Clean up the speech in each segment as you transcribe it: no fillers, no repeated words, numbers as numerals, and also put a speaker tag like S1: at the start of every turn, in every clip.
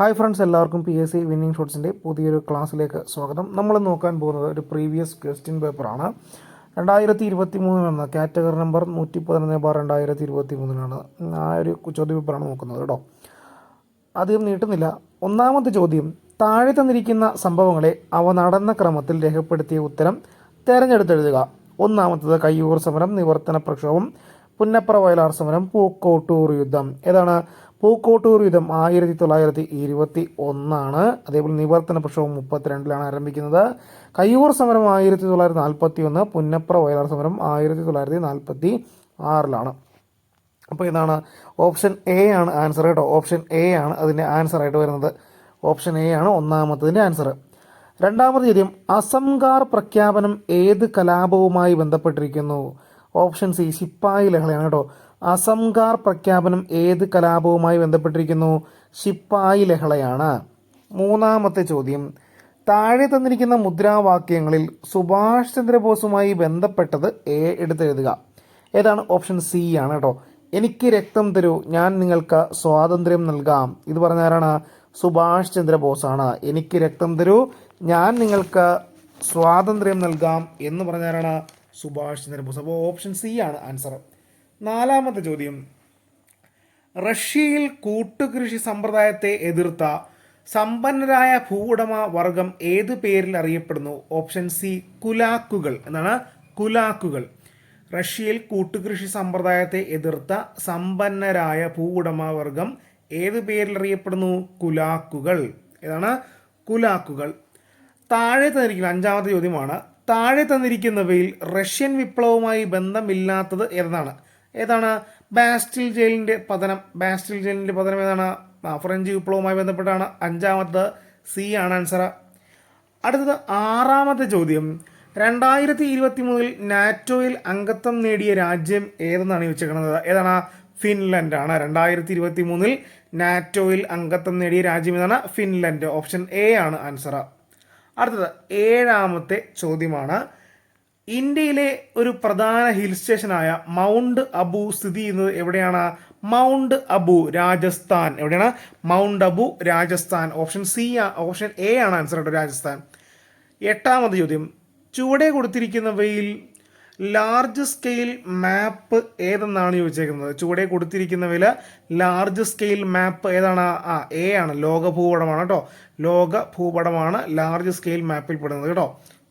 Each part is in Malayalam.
S1: ഹായ് ഫ്രണ്ട്സ്, എല്ലാവർക്കും PSC വിന്നിംഗ് ഷോട്ട്സിൻ്റെ പുതിയൊരു ക്ലാസ്സിലേക്ക് സ്വാഗതം. നമ്മൾ നോക്കാൻ പോകുന്നത് ഒരു പ്രീവിയസ് ക്വസ്റ്റ്യൻ പേപ്പറാണ്. 2023 എന്ന കാറ്റഗറി നമ്പർ 111/2023 ആ ഒരു ചോദ്യ പേപ്പറാണ് നോക്കുന്നത് കേട്ടോ. അധികം നീട്ടുന്നില്ല. ഒന്നാമത്തെ ചോദ്യം: താഴെ തന്നിരിക്കുന്ന സംഭവങ്ങളെ അവ നടന്ന ക്രമത്തിൽ രേഖപ്പെടുത്തിയ ഉത്തരം തിരഞ്ഞെടുത്തെഴുതുക. ഒന്നാമത്തത് കയ്യൂർ സമരം, നിവർത്തന പ്രക്ഷോഭം, പുന്നപ്ര വയലാർ സമരം, പൂക്കോട്ടൂർ യുദ്ധം. ഏതാണ്? പൂക്കോട്ടൂർ യുദ്ധം 1921. അതേപോലെ നിവർത്തന പ്രക്ഷോഭം 32 ആരംഭിക്കുന്നത്. കയ്യൂർ സമരം 1941, പുന്നപ്ര വയലാർ സമരം 1946. അപ്പോൾ ഇതാണ് ഓപ്ഷൻ എ ആണ് ആൻസർ കേട്ടോ. ഓപ്ഷൻ എ ആണ് അതിൻ്റെ ആൻസർ ആയിട്ട് വരുന്നത്. ഓപ്ഷൻ എ ആണ് ഒന്നാമത്തതിൻ്റെ ആൻസർ. രണ്ടാമത്തെ ചോദ്യം: അസംഗാർ പ്രഖ്യാപനം ഏത് കലാപവുമായി ബന്ധപ്പെട്ടിരിക്കുന്നു? ഓപ്ഷൻ സി ശിപ്പായി ലഹളയാണ് കേട്ടോ. അസംഗാർ പ്രഖ്യാപനം ഏത് കലാപവുമായി ബന്ധപ്പെട്ടിരിക്കുന്നു? ശിപ്പായി ലഹളയാണ്. മൂന്നാമത്തെ ചോദ്യം: താഴെ തന്നിരിക്കുന്ന മുദ്രാവാക്യങ്ങളിൽ സുഭാഷ് ചന്ദ്രബോസുമായി ബന്ധപ്പെട്ടത് എടുത്തെഴുതുക. ഏതാണ്? ഓപ്ഷൻ സി ആണ് കേട്ടോ. എനിക്ക് രക്തം തരൂ, ഞാൻ നിങ്ങൾക്ക് സ്വാതന്ത്ര്യം നൽകാം. ഇത് പറഞ്ഞ ആരാണ്? സുഭാഷ് ചന്ദ്രബോസാണ്. എനിക്ക് രക്തം തരൂ, ഞാൻ നിങ്ങൾക്ക് സ്വാതന്ത്ര്യം നൽകാം എന്ന് പറഞ്ഞ ആരാണ്? സുഭാഷ് ചന്ദ്രബോസ്. അപ്പോൾ ഓപ്ഷൻ സി ആണ് ആൻസർ. നാലാമത്തെ ചോദ്യം: റഷ്യയിൽ കൂട്ടുകൃഷി സമ്പ്രദായത്തെ എതിർത്ത സമ്പന്നരായ ഭൂവുടമ വർഗം ഏത് പേരിൽ അറിയപ്പെടുന്നു? ഓപ്ഷൻ സി കുലാക്കുകൾ എന്നാണ്. കുലാക്കുകൾ. റഷ്യയിൽ കൂട്ടുകൃഷി സമ്പ്രദായത്തെ എതിർത്ത സമ്പന്നരായ ഭൂവുടമ വർഗം ഏത് പേരിൽ അറിയപ്പെടുന്നു? കുലാക്കുകൾ. ഏതാണ്? കുലാക്കുകൾ. താഴെ തന്നിരിക്കുന്ന അഞ്ചാമത്തെ ചോദ്യമാണ്: താഴെ തന്നിരിക്കുന്നവയിൽ റഷ്യൻ വിപ്ലവവുമായി ബന്ധമില്ലാത്തത് ഏതാണ്? ബാസ്റ്റിൽ ജയിലിൻ്റെ പതനം. ബാസ്റ്റിൽ ജയിലിൻ്റെ പതനം ഏതാണ്? ഫ്രഞ്ച് വിപ്ലവവുമായി ബന്ധപ്പെട്ടാണ്. അഞ്ചാമത്തെ സി ആണ് ആൻസർ. അടുത്തത് ആറാമത്തെ ചോദ്യം: 2023 നാറ്റോയിൽ അംഗത്വം നേടിയ രാജ്യം ഏതെന്നാണ് ചോദിച്ചിരിക്കുന്നത്? ഏതാണ്? ഫിൻലൻഡ് ആണ്. 2023 നാറ്റോയിൽ അംഗത്വം നേടിയ രാജ്യം ഏതാണ്? ഫിൻലൻഡ്. ഓപ്ഷൻ എ ആണ് ആൻസർ. അടുത്തത് ഏഴാമത്തെ ചോദ്യമാണ്: ഇന്ത്യയിലെ ഒരു പ്രധാന ഹിൽ സ്റ്റേഷനായ മൗണ്ട് അബു സ്ഥിതി ചെയ്യുന്നത് എവിടെയാണ്? മൗണ്ട് അബു, രാജസ്ഥാൻ. എവിടെയാണ്? Mount Abu, Rajasthan. Option C, option A ആണ് ആൻസർ കേട്ടോ, രാജസ്ഥാൻ. എട്ടാമത്തെ ചോദ്യം: ചുവടെ കൊടുത്തിരിക്കുന്നവയിൽ ലാർജ് സ്കെയിൽ മാപ്പ് ഏതെന്നാണ് ചോദിച്ചേക്കുന്നത്? ചുവടെ കൊടുത്തിരിക്കുന്നവയിൽ ലാർജ് സ്കെയിൽ മാപ്പ് ഏതാണ്? എ ആണ്. ലോക ഭൂപടമാണ് കേട്ടോ. ലോക ഭൂപടമാണ് ലാർജ് സ്കെയിൽ മാപ്പിൽ പെടുന്നത് കേട്ടോ.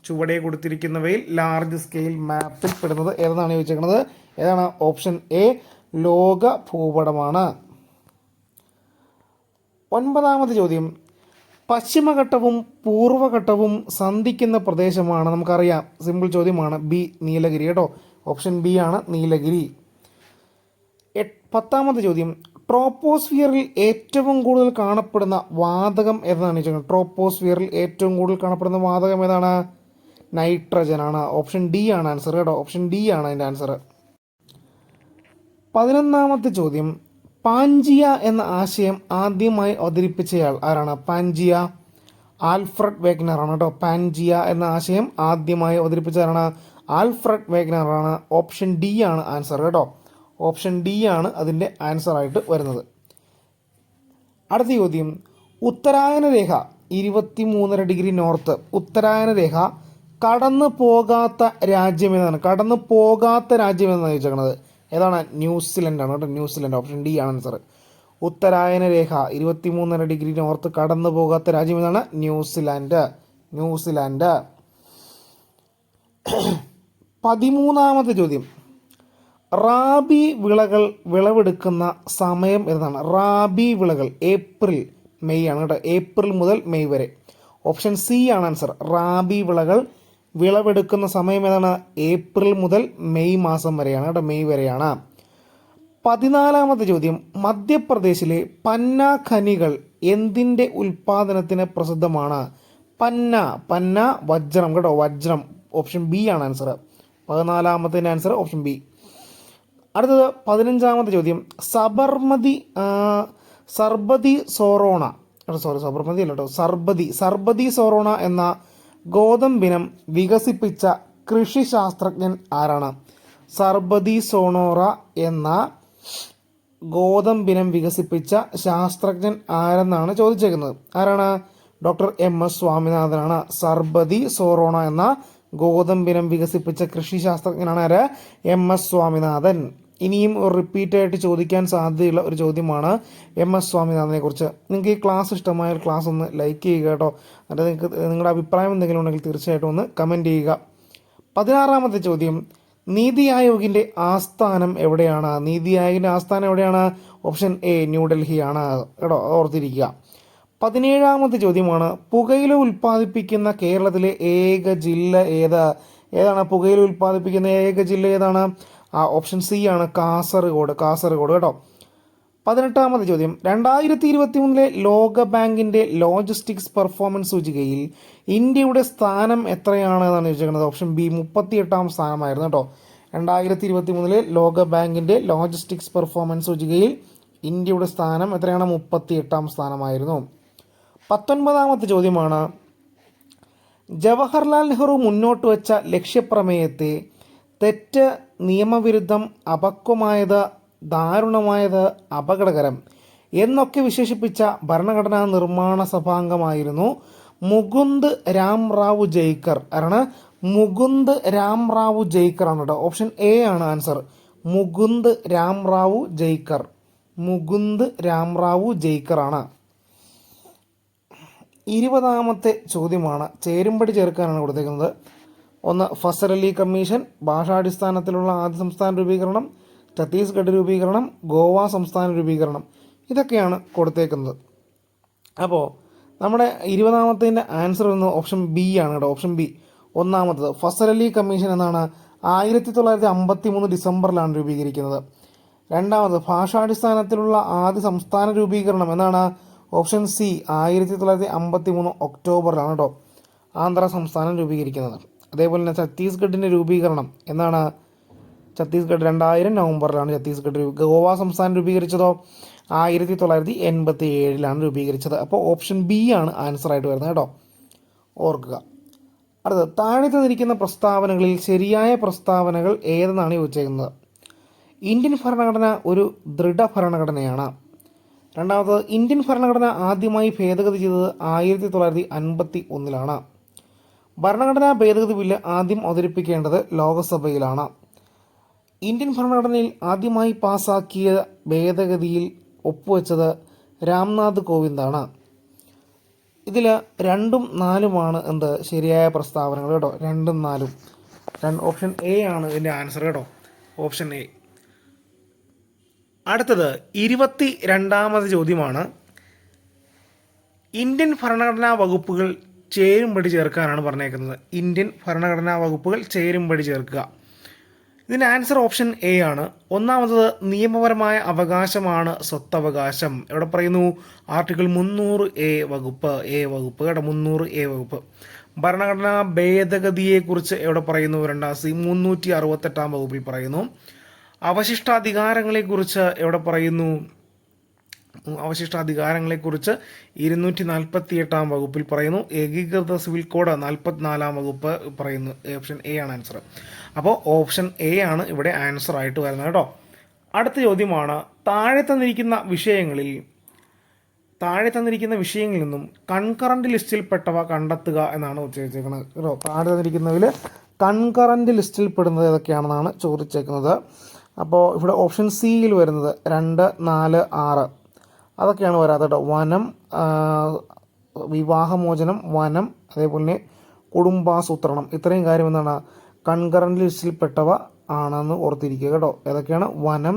S1: ചുവടെ കൊടുത്തിരിക്കുന്നവയിൽ ലാർജ് സ്കെയിൽ മാപ്പിൽ പെടുന്നത് ഏതെന്നാണ് ചോദിച്ചേക്കുന്നത്? ഏതാണ്? ഓപ്ഷൻ എ, ലോക ഭൂപടമാണ്. ഒൻപതാമത്തെ ചോദ്യം: പശ്ചിമഘട്ടവും പൂർവ്വഘട്ടവും സന്ധിക്കുന്ന പ്രദേശമാണ്. നമുക്കറിയാം, സിമ്പിൾ ചോദ്യമാണ്. ബി, നീലഗിരി കേട്ടോ. ഓപ്ഷൻ ബി ആണ് നീലഗിരി. പത്താമത്തെ ചോദ്യം: ട്രോപ്പോസ്ഫിയറിൽ ഏറ്റവും കൂടുതൽ കാണപ്പെടുന്ന വാതകം ഏതാണ് ചോദിക്കുന്നത്? ട്രോപ്പോസ്ഫിയറിൽ ഏറ്റവും കൂടുതൽ കാണപ്പെടുന്ന വാതകം ഏതാണ്? നൈട്രജൻ ആണ്. ഓപ്ഷൻ ഡി ആണ് ആൻസർ കേട്ടോ. ഓപ്ഷൻ ഡി ആണ് അതിൻ്റെ ആൻസർ. 11ാമത്തെ ചോദ്യം: പാൻജിയ എന്ന ആശയം ആദ്യമായി അവതരിപ്പിച്ചയാൾ ആരാണ്? പാൻജിയ ആൽഫ്രഡ് വേഗ്നർ ആണ് കേട്ടോ. പാൻജിയ എന്ന ആശയം ആദ്യമായി അവതരിപ്പിച്ചതാണ് ആൽഫ്രഡ് വേഗ്നർ ആണ്. ഓപ്ഷൻ ഡി ആണ് ആൻസർ കേട്ടോ. ഓപ്ഷൻ ഡി ആണ് അതിൻ്റെ ആൻസർ ആയിട്ട് വരുന്നത്. അടുത്ത ചോദ്യം: ഉത്തരായന രേഖ 23.5 ഡിഗ്രി നോർത്ത്, ഉത്തരായന രേഖ കടന്നു പോകാത്ത രാജ്യം ഏതാണ്? കടന്നു പോകാത്ത രാജ്യം എന്നാണ് ചോദിച്ചേക്കുന്നത്. ഏതാണ്? ന്യൂസിലൻഡ് ആണ് കേട്ടോ. ന്യൂസിലൻഡ്. ഓപ്ഷൻ ഡി ആണ് ആൻസർ. ഉത്തരായന രേഖ 23.5 ഡിഗ്രി നോർത്ത് കടന്നു പോകാത്ത രാജ്യം ഏതാണ്? ന്യൂസിലാൻഡ്. ന്യൂസിലാൻഡ്. 13ാമത്തെ ചോദ്യം: റാബി വിളകൾ വിളവെടുക്കുന്ന സമയം ഏതാണ്? റാബി വിളകൾ ഏപ്രിൽ മെയ് ആണ് കേട്ടോ. ഏപ്രിൽ മുതൽ മെയ് വരെ. ഓപ്ഷൻ സി ആണ് ആൻസർ. റാബി വിളകൾ വിളവെടുക്കുന്ന സമയം ഏതാണ്? ഏപ്രിൽ മുതൽ മെയ് മാസം വരെയാണ് കേട്ടോ. മെയ് വരെയാണ്. 14ാമത്തെ ചോദ്യം: മധ്യപ്രദേശിലെ പന്ന ഖനികൾ എന്തിൻ്റെ ഉൽപാദനത്തിന് പ്രസിദ്ധമാണ്? പന്ന വജ്രം കേട്ടോ. വജ്രം. ഓപ്ഷൻ ബി ആണ് ആൻസർ. 14ാമത്തെ ആൻസർ ഓപ്ഷൻ ബി. അടുത്തത് 15ാമത്തെ ചോദ്യം: സർബതി സോറോണ എന്ന ഗോതമ്പിനം വികസിപ്പിച്ച കൃഷി ശാസ്ത്രജ്ഞൻ ആരാണ്? സർബതി സോണോറ എന്ന ഗോതമ്പിനം വികസിപ്പിച്ച ശാസ്ത്രജ്ഞൻ ആരെന്നാണ് ചോദിച്ചേക്കുന്നത്. ആരാണ്? Doctor MS സ്വാമിനാഥനാണ്. സർബതി സോറോണ എന്ന ഗോതമ്പിനം വികസിപ്പിച്ച കൃഷി ശാസ്ത്രജ്ഞനാണ് ആര്? MS സ്വാമിനാഥൻ. ഇനിയും റിപ്പീറ്റായിട്ട് ചോദിക്കാൻ സാധ്യതയുള്ള ഒരു ചോദ്യമാണ് MS സ്വാമിനാഥനെ കുറിച്ച്. നിങ്ങൾക്ക് ഈ ക്ലാസ് ഇഷ്ടമായാൽ ക്ലാസ് ഒന്ന് ലൈക്ക് ചെയ്യുക കേട്ടോ. എന്നിട്ട് നിങ്ങൾക്ക് നിങ്ങളുടെ അഭിപ്രായം എന്തെങ്കിലും ഉണ്ടെങ്കിൽ തീർച്ചയായിട്ടും ഒന്ന് കമൻറ്റ് ചെയ്യുക. 16ാമത്തെ ചോദ്യം, നീതി ആയോഗിൻ്റെ ആസ്ഥാനം എവിടെയാണ്? നീതി ആയോഗിൻ്റെ ആസ്ഥാനം എവിടെയാണ്? ഓപ്ഷൻ എ ന്യൂഡൽഹിയാണ് കേട്ടോ, ഓർത്തിരിക്കുക. 17ാമത്തെ ചോദ്യമാണ്, പുകയില ഉൽപ്പാദിപ്പിക്കുന്ന കേരളത്തിലെ ഏക ജില്ല ഏതാണ് പുകയില ഉൽപ്പാദിപ്പിക്കുന്ന ഏക ജില്ല ഏതാണ്? ഓപ്ഷൻ സി ആണ് കാസർഗോഡ് കേട്ടോ. 18ാമത്തെ ചോദ്യം, 2023 ലോക ബാങ്കിൻ്റെ ലോജിസ്റ്റിക്സ് പെർഫോമൻസ് സൂചികയിൽ ഇന്ത്യയുടെ സ്ഥാനം എത്രയാണ് എന്നാണ് ചോദിച്ചിരിക്കുന്നത്. ഓപ്ഷൻ ബി 38ാം സ്ഥാനമായിരുന്നു കേട്ടോ. 2023 ലോക ബാങ്കിൻ്റെ ലോജിസ്റ്റിക്സ് പെർഫോമൻസ് സൂചികയിൽ ഇന്ത്യയുടെ സ്ഥാനം എത്രയാണ്? 38ാം സ്ഥാനമായിരുന്നു. 19ാമത്തെ ചോദ്യമാണ്, ജവഹർലാൽ നെഹ്റു മുന്നോട്ട് വച്ച ലക്ഷ്യപ്രമേയത്തെ തെറ്റ്, നിയമവിരുദ്ധം, അപക്വമായത്, ദാരുണമായത്, അപകടകരം എന്നൊക്കെ വിശേഷിപ്പിച്ച ഭരണഘടനാ നിർമ്മാണ സഭാംഗമായിരുന്നു മുകുന്ദ് രാം റാവു ജയ്ക്കർ. ആരാണ്? മുകുന്ദ് രാം റാവു ജയ്ക്കർ ആണ് കേട്ടോ. ഓപ്ഷൻ എ ആണ് ആൻസർ. മുകുന്ദ് രാം റാവു ജയ്ക്കർ. മുകുന്ദ് രാം റാവു ജയ്ക്കർ ആണ്. 20ാമത്തെ ചോദ്യമാണ്, ചേരുംപടി ചേർക്കാനാണ് കൊടുത്തേക്കുന്നത്. ഒന്ന്, ഫസൽ അലി കമ്മീഷൻ, ഭാഷാടിസ്ഥാനത്തിലുള്ള ആദ്യ സംസ്ഥാന രൂപീകരണം, ഛത്തീസ്ഗഡ് രൂപീകരണം, ഗോവ സംസ്ഥാന രൂപീകരണം, ഇതൊക്കെയാണ് കൊടുത്തേക്കുന്നത്. അപ്പോൾ നമ്മുടെ 20ാമത്തേൻ്റെ ആൻസർ എന്ന് ഓപ്ഷൻ ബി ആണ് കേട്ടോ. Option B. ഒന്നാമത്തത് ഫസൽ അലി കമ്മീഷൻ എന്നാണ് 1953 ഡിസംബറിലാണ് രൂപീകരിക്കുന്നത്. രണ്ടാമത് ഭാഷാടിസ്ഥാനത്തിലുള്ള ആദ്യ സംസ്ഥാന രൂപീകരണം എന്നാണ് ഓപ്ഷൻ സി 1953 ഒക്ടോബറിലാണ് കേട്ടോ ആന്ധ്ര സംസ്ഥാനം രൂപീകരിക്കുന്നത്. അതേപോലെ തന്നെ ഛത്തീസ്ഗഡിൻ്റെ രൂപീകരണം എന്നാണ്? ഛത്തീസ്ഗഡ് 2000 നവംബറിലാണ് ഛത്തീസ്ഗഡ്. ഗോവ സംസ്ഥാനം രൂപീകരിച്ചതോ 1987 രൂപീകരിച്ചത്. അപ്പോൾ ഓപ്ഷൻ ബി ആണ് ആൻസറായിട്ട് വരുന്നത് കേട്ടോ, ഓർക്കുക. അടുത്തത്, താഴെ തന്നിരിക്കുന്ന പ്രസ്താവനകളിൽ ശരിയായ പ്രസ്താവനകൾ ഏതെന്നാണ് ചോദിച്ചേക്കുന്നത്. ഇന്ത്യൻ ഭരണഘടന ഒരു ദൃഢഭരണഘടനയാണ്. രണ്ടാമത്തത്, ഇന്ത്യൻ ഭരണഘടന ആദ്യമായി ഭേദഗതി ചെയ്തത് 1951 ഭരണഘടനാ ഭേദഗതി ബില്ല് ആദ്യം അവതരിപ്പിക്കേണ്ടത് ലോകസഭയിലാണ്. ഇന്ത്യൻ ഭരണഘടനയിൽ ആദ്യമായി പാസാക്കിയ ഭേദഗതിയിൽ ഒപ്പുവെച്ചത് രാംനാഥ് കോവിന്ദാണ്. ഇതിൽ 2ഉം 4ഉമാണ് എന്ത് ശരിയായ പ്രസ്താവനകൾ കേട്ടോ. 2ഉം 4ഉം. ഓപ്ഷൻ എ ആണ് ഇതിൻ്റെ ആൻസർ കേട്ടോ. Option A. അടുത്തത് 22ാമത് ചോദ്യമാണ്, ഇന്ത്യൻ ഭരണഘടനാ വകുപ്പുകൾ ചേരുംപടി ചേർക്കാനാണ് പറഞ്ഞേക്കുന്നത്. ഇന്ത്യൻ ഭരണഘടനാ വകുപ്പുകൾ ചേരുംപടി ചേർക്കുക. ഇതിൻ്റെ ആൻസർ ഓപ്ഷൻ എ ആണ്. ഒന്നാമത്തത്, നിയമപരമായ അവകാശമാണ് സ്വത്തവകാശം. എവിടെ പറയുന്നു? ആർട്ടിക്കിൾ 300A വകുപ്പ് കേട്ടോ. 300A വകുപ്പ്. ഭരണഘടനാ ഭേദഗതിയെക്കുറിച്ച് എവിടെ പറയുന്നു? 368 വകുപ്പിൽ പറയുന്നു. അവശിഷ്ടാധികാരങ്ങളെക്കുറിച്ച് എവിടെ പറയുന്നു? അവശിഷ്ടാധികാരങ്ങളെക്കുറിച്ച് 248 വകുപ്പിൽ പറയുന്നു. ഏകീകൃത സിവിൽ കോഡ് 44 വകുപ്പ് പറയുന്നു. ഓപ്ഷൻ എ ആണ് ആൻസർ. അപ്പോൾ ഓപ്ഷൻ എ ആണ് ഇവിടെ ആൻസർ ആയിട്ട് വരുന്നത് കേട്ടോ. അടുത്ത ചോദ്യമാണ്, താഴെ തന്നിരിക്കുന്ന വിഷയങ്ങളിൽ നിന്നും കൺകറന്റ് ലിസ്റ്റിൽപ്പെട്ടവ കണ്ടെത്തുക എന്നാണ് ചോദിച്ചേക്കുന്നത് കേട്ടോ. താഴെ തന്നിരിക്കുന്നതിൽ കൺകറന്റ് ലിസ്റ്റിൽ പെടുന്നത് ഏതൊക്കെയാണെന്നാണ് ചോദിച്ചേക്കുന്നത്. അപ്പോൾ ഇവിടെ ഓപ്ഷൻ സിയിൽ വരുന്നത് 2, 4, 6 അതൊക്കെയാണ് വരാത്തത് കേട്ടോ. വനം, വിവാഹമോചനം, വനം, അതേപോലെ കുടുംബാസൂത്രണം, ഇത്രയും കാര്യം എന്താണ് കൺകറന്റ് ലിസ്റ്റിൽപ്പെട്ടവ ആണെന്ന് ഓർത്തിരിക്കുക കേട്ടോ. ഏതൊക്കെയാണ്? വനം,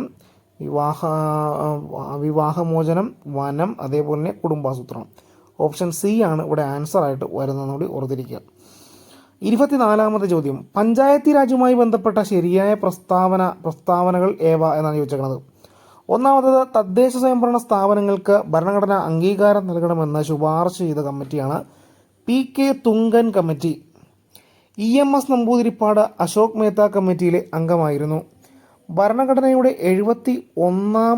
S1: വിവാഹമോചനം, വനം, അതേപോലെ തന്നെ കുടുംബാസൂത്രണം. ഓപ്ഷൻ സി ആണ് ഇവിടെ ആൻസറായിട്ട് വരുന്നതെന്ന് കൂടി ഓർത്തിരിക്കുക. 24ാമത്തെ ചോദ്യം, പഞ്ചായത്തി രാജുമായി ബന്ധപ്പെട്ട ശരിയായ പ്രസ്താവനകൾ ഏവ എന്നാണ് ചോദിച്ചേക്കുന്നത്. ഒന്നാമത്തത്, തദ്ദേശ സ്വയംഭരണ സ്ഥാപനങ്ങൾക്ക് ഭരണഘടനാ അംഗീകാരം നൽകണമെന്ന് ശുപാർശ ചെയ്ത കമ്മിറ്റിയാണ് PK Thungon committee. EMS Namboodiripad Ashok Mehta കമ്മിറ്റിയിലെ അംഗമായിരുന്നു. ഭരണഘടനയുടെ 71ാം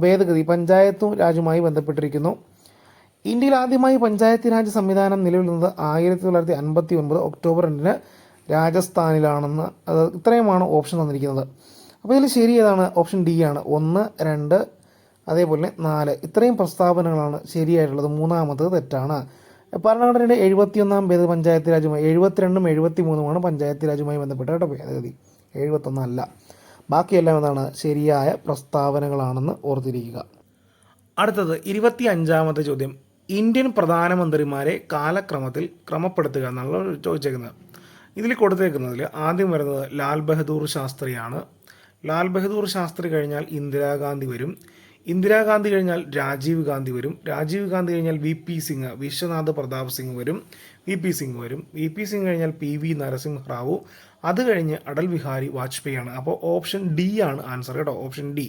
S1: ഭേദഗതി പഞ്ചായത്ത് രാജുമായി ബന്ധപ്പെട്ടിരിക്കുന്നു. ഇന്ത്യയിൽ ആദ്യമായി പഞ്ചായത്ത് രാജ് സംവിധാനം നിലവിൽ വന്നത് 1959 ഒക്ടോബർ 2 രാജസ്ഥാനിലാണെന്ന്. ഇത്രയുമാണ് ഓപ്ഷൻ തന്നിരിക്കുന്നത്. അപ്പോൾ ഇതിൽ ശരി ഏതാണ്? ഓപ്ഷൻ ഡി ആണ്. 1, 2 അതേപോലെ 4 ഇത്രയും പ്രസ്താവനകളാണ് ശരിയായിട്ടുള്ളത്. മൂന്നാമത്തത് തെറ്റാണ്. ഭരണഘടനയുടെ 71-ാം ഭേദഗതി പഞ്ചായത്ത് രാജുമായി 72ഉം 73ഉമാണ് പഞ്ചായത്ത് രാജുമായി ബന്ധപ്പെട്ട കേട്ടോ ഭേദഗതി. 71 അല്ല. ബാക്കിയെല്ലാം എന്താണ്? ശരിയായ പ്രസ്താവനകളാണെന്ന് ഓർത്തിരിക്കുക. അടുത്തത് 25ാമത്തെ ചോദ്യം. ഇന്ത്യൻ പ്രധാനമന്ത്രിമാരെ കാലക്രമത്തിൽ ക്രമപ്പെടുത്തുക എന്നുള്ള ചോദിച്ചേക്കുന്നത്. ഇതിൽ കൊടുത്തേക്കുന്നതിൽ ആദ്യം വരുന്നത് ലാൽ ബഹദൂർ ശാസ്ത്രിയാണ്. ലാൽ ബഹദൂർ ശാസ്ത്രി കഴിഞ്ഞാൽ ഇന്ദിരാഗാന്ധി വരും. ഇന്ദിരാഗാന്ധി കഴിഞ്ഞാൽ രാജീവ് ഗാന്ധി വരും. രാജീവ് ഗാന്ധി കഴിഞ്ഞാൽ VP സിംഗ്, വിശ്വനാഥ് പ്രതാപ് സിംഗ് വരും. VP സിംഗ് വരും. VP സിംഗ് കഴിഞ്ഞാൽ PV നരസിംഹറാവു. അത് കഴിഞ്ഞ് അടൽ ബിഹാരി വാജ്പേയി ആണ്. അപ്പോൾ ഓപ്ഷൻ ഡി ആണ് ആൻസർ കേട്ടോ. Option D.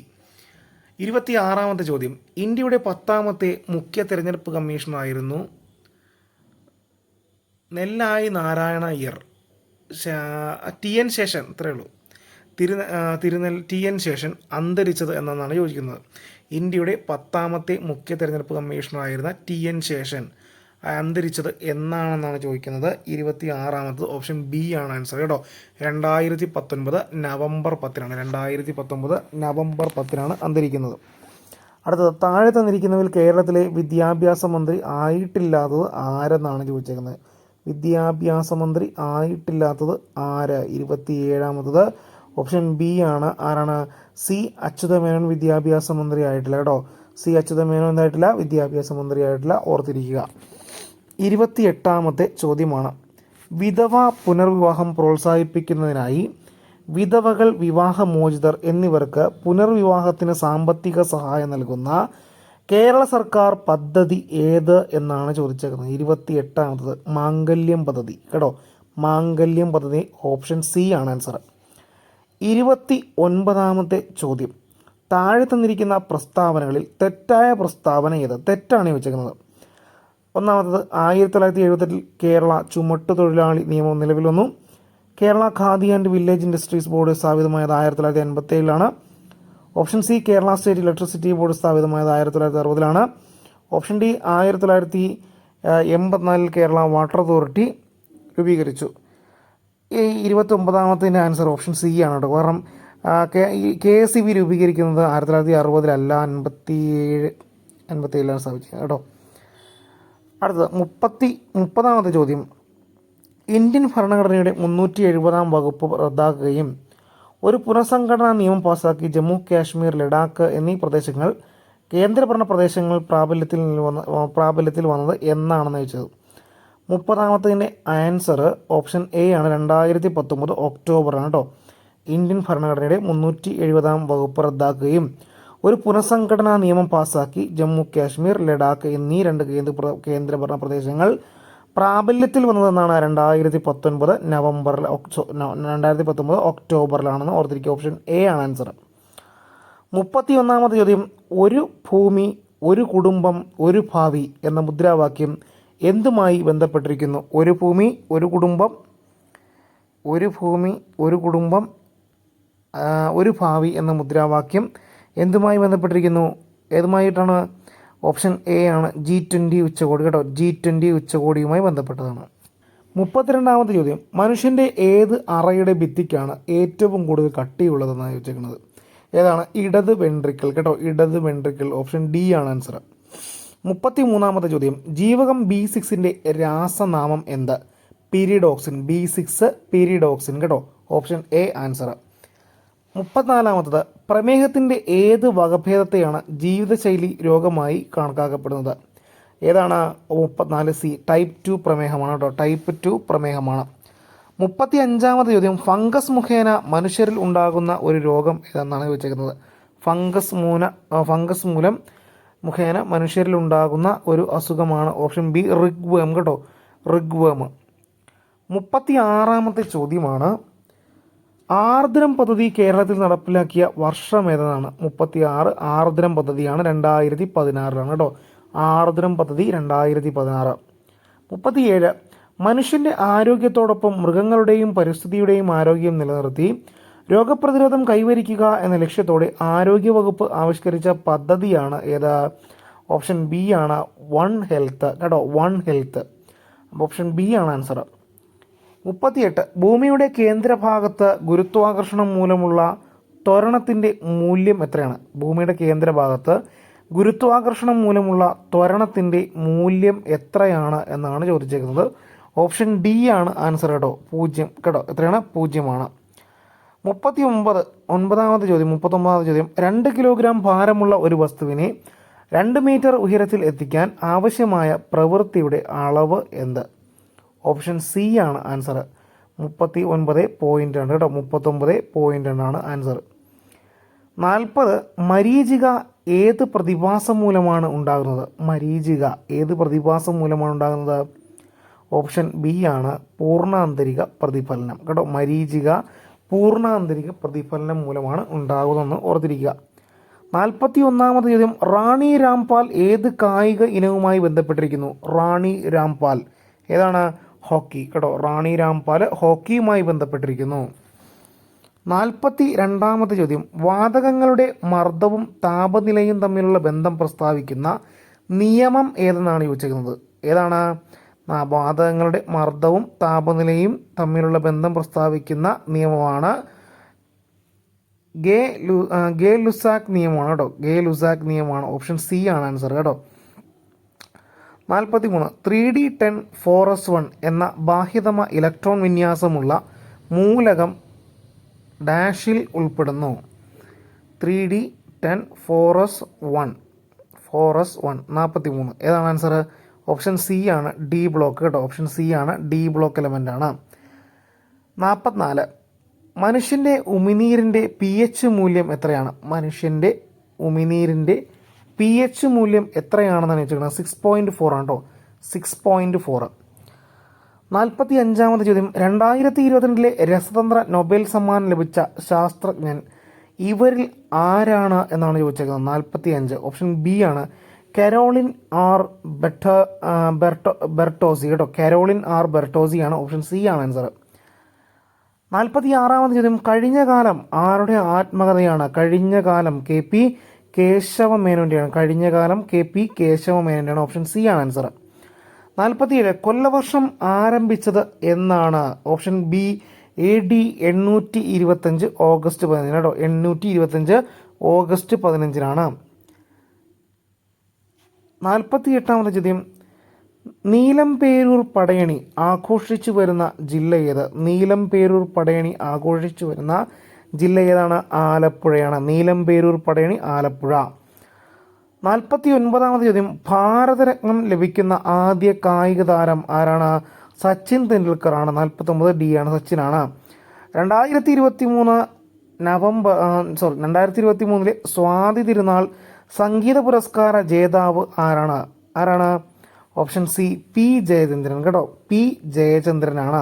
S1: 26ാമത്തെ ചോദ്യം. ഇന്ത്യയുടെ 10ാമത്തെ മുഖ്യ തെരഞ്ഞെടുപ്പ് കമ്മീഷണറായിരുന്നു നെല്ലായി നാരായണ അയ്യർ. TN ശേഷൻ, ഇത്രയേ ഉള്ളൂ. TN ശേഷൻ അന്തരിച്ചത് എന്നാണ് ചോദിക്കുന്നത്. ഇന്ത്യയുടെ 10ാമത്തെ മുഖ്യ തെരഞ്ഞെടുപ്പ് കമ്മീഷണറായിരുന്ന TN ശേഷൻ അന്തരിച്ചത് എന്നാണെന്നാണ് ചോദിക്കുന്നത്. 26ാമത്തത് ഓപ്ഷൻ ബി ആണ് ആൻസർ കേട്ടോ. 2019 നവംബർ 10-നാണ്. 2019 നവംബർ 10-നാണ് അന്തരിക്കുന്നത്. അടുത്തത് താഴെ തന്നിരിക്കുന്നതിൽ കേരളത്തിലെ വിദ്യാഭ്യാസ മന്ത്രി ആയിട്ടില്ലാത്തത് ആരെന്നാണ് ചോദിച്ചേക്കുന്നത്. വിദ്യാഭ്യാസ മന്ത്രി ആയിട്ടില്ലാത്തത് ആര്? 27ാമത്തത് ഓപ്ഷൻ ബി ആണ്. ആരാണ്? സി അച്യുതമേനോൻ വിദ്യാഭ്യാസ മന്ത്രി ആയിട്ടില്ല കേട്ടോ. സി അച്യുതമേനോൻ എന്തായിട്ടില്ല? വിദ്യാഭ്യാസ മന്ത്രി ആയിട്ടില്ല. ഓർത്തിരിക്കുക. 28ാമത്തെ ചോദ്യമാണ്. വിധവ പുനർവിവാഹം പ്രോത്സാഹിപ്പിക്കുന്നതിനായി വിധവകൾ, വിവാഹമോചിതർ എന്നിവർക്ക് പുനർവിവാഹത്തിന് സാമ്പത്തിക സഹായം നൽകുന്ന കേരള സർക്കാർ പദ്ധതി ഏത് എന്നാണ് ചോദിച്ചേക്കുന്നത്. 28ാമത്തത് മാംഗല്യം പദ്ധതി കേട്ടോ. മാംഗല്യം പദ്ധതി ഓപ്ഷൻ സി ആണ് ആൻസർ. 29ാമത്തെ ചോദ്യം. താഴെ തന്നിരിക്കുന്ന പ്രസ്താവനകളിൽ തെറ്റായ പ്രസ്താവന ഏത്? തെറ്റാണ് ചോദിച്ചേക്കുന്നത്. ഒന്നാമത്തത് 1978 കേരള ചുമട്ടുതൊഴിലാളി നിയമം നിലവിൽ വന്നു. Kerala Khadi and village industries board സ്ഥാപിതമായത് 1987-ലാണ്. Option C Kerala state electricity board സ്ഥാപിതമായത് 1960-ലാണ്. Option D 1984 Kerala water authority രൂപീകരിച്ചു. ഈ 29ാമത്തിൻ്റെ ആൻസർ ഓപ്ഷൻ സി ആണ് കേട്ടോ. കാരണം KSEB രൂപീകരിക്കുന്നത് 1960-ലല്ല, 57-ലാണ് സ്ഥാപിച്ചത് കേട്ടോ. അടുത്തത് 30ാമത്തെ ചോദ്യം. ഇന്ത്യൻ ഭരണഘടനയുടെ 370-ാം വകുപ്പ് റദ്ദാക്കുകയും ഒരു പുനഃസംഘടനാ നിയമം പാസാക്കി ജമ്മു കാശ്മീർ, ലഡാക്ക് എന്നീ പ്രദേശങ്ങൾ കേന്ദ്രഭരണ പ്രദേശങ്ങൾ പ്രാബല്യത്തിൽ വന്നത് എന്നാണെന്ന് ചോദിച്ചത്. 30ാമത്തതിൻ്റെ ആൻസർ ഓപ്ഷൻ എ ആണ്. 2019 ഒക്ടോബറാണ് കേട്ടോ. ഇന്ത്യൻ ഭരണഘടനയുടെ 370-ാം വകുപ്പ് റദ്ദാക്കുകയും ഒരു പുനഃസംഘടനാ നിയമം പാസാക്കി ജമ്മു കാശ്മീർ, ലഡാക്ക് എന്നീ 2 കേന്ദ്രഭരണ പ്രദേശങ്ങൾ പ്രാബല്യത്തിൽ വന്നതെന്നാണ് 2019 ഒക്ടോബറിലാണെന്ന് ഓർത്തിരിക്കുക. ഓപ്ഷൻ എ ആണ് ആൻസർ. 31ാമത്തെ ചോദ്യം. ഒരു ഭൂമി, ഒരു കുടുംബം, ഒരു ഭാവി എന്ന മുദ്രാവാക്യം എന്തുമായി ബന്ധപ്പെട്ടിരിക്കുന്നു? ഒരു ഭൂമി, ഒരു കുടുംബം, ഒരു ഭൂമി, ഒരു കുടുംബം, ഒരു ഭാവി എന്ന മുദ്രാവാക്യം എന്തുമായി ബന്ധപ്പെട്ടിരിക്കുന്നു? ഏതുമായിട്ടാണ്? ഓപ്ഷൻ എ ആണ്. G20 ഉച്ചകോടി കേട്ടോ. G20 ഉച്ചകോടിയുമായി ബന്ധപ്പെട്ടതാണ്. 32ാമത്തെ ചോദ്യം. മനുഷ്യൻ്റെ ഏത് അറയുടെ ഭിത്തിക്കാണ് ഏറ്റവും കൂടുതൽ കട്ടിയുള്ളതെന്നാണ് ചോദിച്ചിരിക്കുന്നത്. ഏതാണ്? ഇടത് വെൻട്രിക്കിൾ കേട്ടോ. ഇടത് വെൻട്രിക്കിൾ ഓപ്ഷൻ ഡി ആണ് ആൻസർ. 33ാമത്തെ ചോദ്യം. ജീവകം B6ൻ്റെ രാസനാമം എന്ത്? പീരിഡോക്സിൻ. B6 പീരിഡോക്സിൻ കേട്ടോ. Option A answer. 34ാമത്തത്. പ്രമേഹത്തിൻ്റെ ഏത് വകഭേദത്തെയാണ് ജീവിതശൈലി രോഗമായി കണക്കാക്കപ്പെടുന്നത്? ഏതാണ്? 34 സി ടൈപ്പ് 2 പ്രമേഹമാണ് കേട്ടോ. ടൈപ്പ് 2 പ്രമേഹമാണ്. 35ാമത്തെ ചോദ്യം. ഫംഗസ് മുഖേന മനുഷ്യരിൽ ഉണ്ടാകുന്ന ഒരു രോഗം ഏതെന്നാണ് ചോദിച്ചേക്കുന്നത്. ഫംഗസ് മൂലം മുഖേന മനുഷ്യരിൽ ഉണ്ടാകുന്ന ഒരു അസുഖമാണ് ഓപ്ഷൻ ബി റിഗ്വേം കേട്ടോ. റിഗ്വേം. 36ാമത്തെ ചോദ്യമാണ്. ആർദ്രം പദ്ധതി കേരളത്തിൽ നടപ്പിലാക്കിയ വർഷം ഏതാണ്? 36 ആർദ്രം പദ്ധതിയാണ് 2016-ലാണ് കേട്ടോ. ആർദ്രം പദ്ധതി 2016. 37 മനുഷ്യൻ്റെ ആരോഗ്യത്തോടൊപ്പം മൃഗങ്ങളുടെയും പരിസ്ഥിതിയുടെയും ആരോഗ്യം നിലനിർത്തി രോഗപ്രതിരോധം കൈവരിക്കുക എന്ന ലക്ഷ്യത്തോടെ ആരോഗ്യവകുപ്പ് ആവിഷ്കരിച്ച പദ്ധതിയാണ് ഏത്? ഓപ്ഷൻ ബി ആണ്. വൺ ഹെൽത്ത് കേട്ടോ. One health. ഓപ്ഷൻ ബി ആണ് ആൻസർ. 38 ഭൂമിയുടെ കേന്ദ്രഭാഗത്ത് ഗുരുത്വാകർഷണം മൂലമുള്ള ത്വരണത്തിൻ്റെ മൂല്യം എത്രയാണ്? ഭൂമിയുടെ കേന്ദ്രഭാഗത്ത് ഗുരുത്വാകർഷണം മൂലമുള്ള ത്വരണത്തിൻ്റെ മൂല്യം എത്രയാണ് എന്നാണ് ചോദിച്ചേക്കുന്നത്. ഓപ്ഷൻ ഡി ആണ് ആൻസർ കേട്ടോ, 0 കേട്ടോ. എത്രയാണ്? 0. 39ാമത് ചോദ്യം 2 കിലോഗ്രാം ഭാരമുള്ള ഒരു വസ്തുവിനെ 2 മീറ്റർ ഉയരത്തിൽ എത്തിക്കാൻ ആവശ്യമായ പ്രവൃത്തിയുടെ അളവ് എന്ത്? ഓപ്ഷൻ സി ആണ് ആൻസർ, 39.2 കേട്ടോ. 39.2 ആണ് ആൻസർ. 40 മരീചിക ഏത് പ്രതിഭാസം മൂലമാണ് ഉണ്ടാകുന്നത്? മരീചിക ഏത് പ്രതിഭാസം മൂലമാണ് ഉണ്ടാകുന്നത്? ഓപ്ഷൻ ബി ആണ് പൂർണ്ണാന്തരിക പ്രതിഫലനം കേട്ടോ. മരീചിക പൂർണ്ണാന്തരിക പ്രതിഫലനം മൂലമാണ് ഉണ്ടാകുന്നതെന്ന് ഓർത്തിരിക്കുക. 41ാമത് ചോദ്യം റാണി രാംപാൽ ഏത് കായിക ഇനവുമായി ബന്ധപ്പെട്ടിരിക്കുന്നു? റാണി രാംപാൽ ഏതാണ്? ഹോക്കി കേട്ടോ. റാണി രാംപാൽ ഹോക്കിയുമായി ബന്ധപ്പെട്ടിരിക്കുന്നു. 42ാമത് ചോദ്യം വാതകങ്ങളുടെ മർദ്ദവും താപനിലയും തമ്മിലുള്ള ബന്ധം പ്രസ്താവിക്കുന്ന നിയമം ഏതെന്നാണ് ചോദിച്ചിരിക്കുന്നത്? ഏതാണ്? വാതകങ്ങളുടെ മർദ്ദവും താപനിലയും തമ്മിലുള്ള ബന്ധം പ്രസ്താവിക്കുന്ന നിയമമാണ് ഗേ ലുസാക്ക് നിയമമാണ് കേട്ടോ. ഗേ ലുസാക്ക് നിയമമാണ്. ഓപ്ഷൻ സി ആണ് ആൻസർ കേട്ടോ. 43 3D10 എന്ന ബാഹ്യതമ ഇലക്ട്രോൺ വിന്യാസമുള്ള മൂലകം ഡാഷിൽ ഉൾപ്പെടുന്നു. 3D10 43 ഏതാണ് ആൻസർ? ഓപ്ഷൻ സി ആണ്, ഡി ബ്ലോക്ക് കേട്ടോ. ഓപ്ഷൻ സി ആണ്, ഡി ബ്ലോക്ക് എലമെൻ്റ് ആണ്. 44 മനുഷ്യൻ്റെ ഉമിനീരിൻ്റെ pH മൂല്യം എത്രയാണ്? മനുഷ്യൻ്റെ ഉമിനീരിൻ്റെ pH മൂല്യം എത്രയാണെന്നാണ് ചോദിച്ചിരിക്കുന്നത്? 6.4 ആണ് കേട്ടോ. 6.4. 45ാമത് ചോദ്യം 2022 രസതന്ത്ര നൊബേൽ സമ്മാനം ലഭിച്ച ശാസ്ത്രജ്ഞൻ ഇവരിൽ ആരാണ് എന്നാണ് ചോദിച്ചേക്കുന്നത്? 45 ഓപ്ഷൻ ബി ആണ്, കരോളിൻ ആർ ബെർട്ടോസി കേട്ടോ. കരോളിൻ ആർ ബെർട്ടോസി ആണ്. ഓപ്ഷൻ സി ആണ് ആൻസർ. 46ാമത് ചോദ്യം കഴിഞ്ഞ കാലം ആരുടെ ആത്മകഥയാണ്? കഴിഞ്ഞ കാലം കെ പി കേശവമേനോൻ്റെയാണ്. കഴിഞ്ഞ കാലം കെ പി കേശവമേനോൻ്റെയാണ്. ഓപ്ഷൻ സി ആണ് ആൻസർ. 47 കൊല്ലവർഷം ആരംഭിച്ചത് എന്നാണ്? ഓപ്ഷൻ ബി AD 825 ഓഗസ്റ്റ് 15 കേട്ടോ. 825 ഓഗസ്റ്റ് 15 48ാമത് ചോദ്യം നീലംപേരൂർ പടയണി ആഘോഷിച്ചു വരുന്ന ജില്ല ഏത്? നീലംപേരൂർ പടയണി ആഘോഷിച്ചു വരുന്ന ജില്ല ഏതാണ്? ആലപ്പുഴയാണ്. നീലംപേരൂർ പടയണി ആലപ്പുഴ. 49ാമത് ചോദ്യം ഭാരതരത്നം ലഭിക്കുന്ന ആദ്യ കായിക താരം ആരാണ്? സച്ചിൻ തെണ്ടുൽക്കർ ആണ്. 49 ഡി ആണ്, സച്ചിനാണ്. 2023 സ്വാതി തിരുനാൾ സംഗീത പുരസ്കാര ജേതാവ് ആരാണ്? ഓപ്ഷൻ സി പി ജയചന്ദ്രൻ കേട്ടോ. പി ജയചന്ദ്രനാണ്.